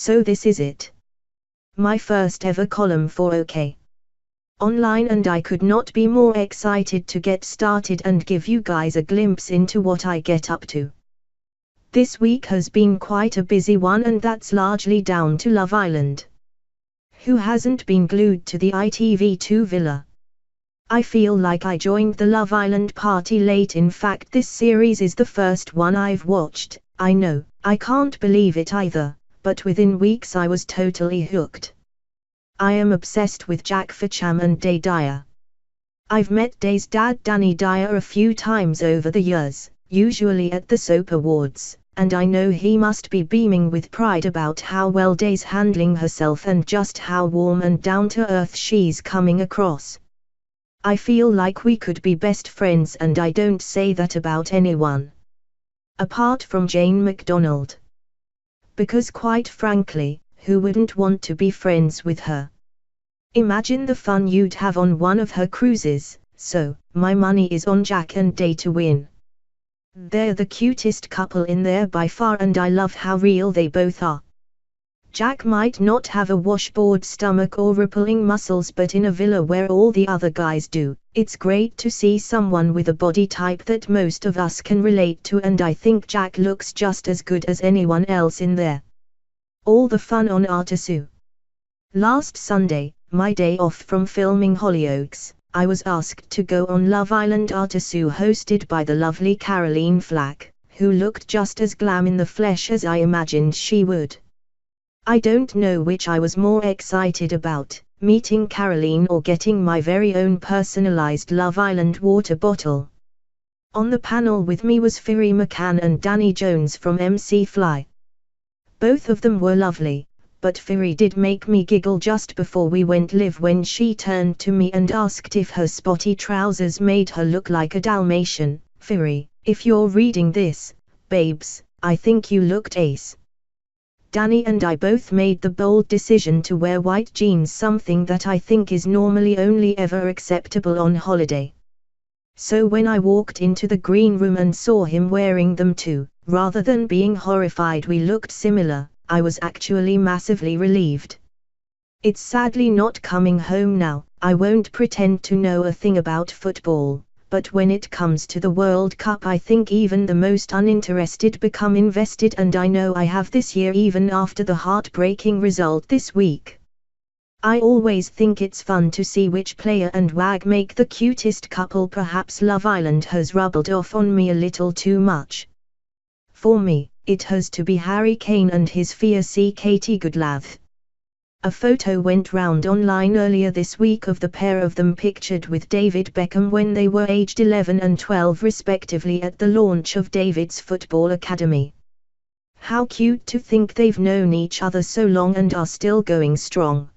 So this is it. My first ever column for OK Online, and I could not be more excited to get started and give you guys a glimpse into what I get up to. This week has been quite a busy one, and that's largely down to Love Island. Who hasn't been glued to the ITV2 villa? I feel like I joined the Love Island party late. In fact, this series is the first one I've watched. I know, I can't believe it either, but within weeks I was totally hooked. I am obsessed with Jack Fitcham and Danny Dyer. I've met Day's dad Danny Dyer a few times over the years, usually at the soap awards, and I know he must be beaming with pride about how well Day's handling herself and just how warm and down-to-earth she's coming across. I feel like we could be best friends, and I don't say that about anyone. Apart from Jane McDonald. Because quite frankly, who wouldn't want to be friends with her? Imagine the fun you'd have on one of her cruises. So, my money is on Jack and Day to win. They're the cutest couple in there by far, and I love how real they both are. Jack might not have a washboard stomach or rippling muscles, but in a villa where all the other guys do, it's great to see someone with a body type that most of us can relate to, and I think Jack looks just as good as anyone else in there. All the fun on Artasu. Last Sunday, my day off from filming Hollyoaks, I was asked to go on Love Island Artasu, hosted by the lovely Caroline Flack, who looked just as glam in the flesh as I imagined she would. I don't know which I was more excited about, meeting Caroline or getting my very own personalized Love Island water bottle. On the panel with me was Firi McCann and Danny Jones from MC Fly. Both of them were lovely, but Firi did make me giggle just before we went live when she turned to me and asked if her spotty trousers made her look like a Dalmatian. Firi, if you're reading this, babes, I think you looked ace. Danny and I both made the bold decision to wear white jeans, something that I think is normally only ever acceptable on holiday. So when I walked into the green room and saw him wearing them too, rather than being horrified we looked similar, I was actually massively relieved. It's sadly not coming home now. I won't pretend to know a thing about football, but when it comes to the World Cup I think even the most uninterested become invested, and I know I have this year even after the heartbreaking result this week. I always think it's fun to see which player and wag make the cutest couple. Perhaps Love Island has rubbed off on me a little too much. For me, it has to be Harry Kane and his fierce Katie Goodlath. A photo went round online earlier this week of the pair of them pictured with David Beckham when they were aged 11 and 12 respectively at the launch of David's football academy. How cute to think they've known each other so long and are still going strong.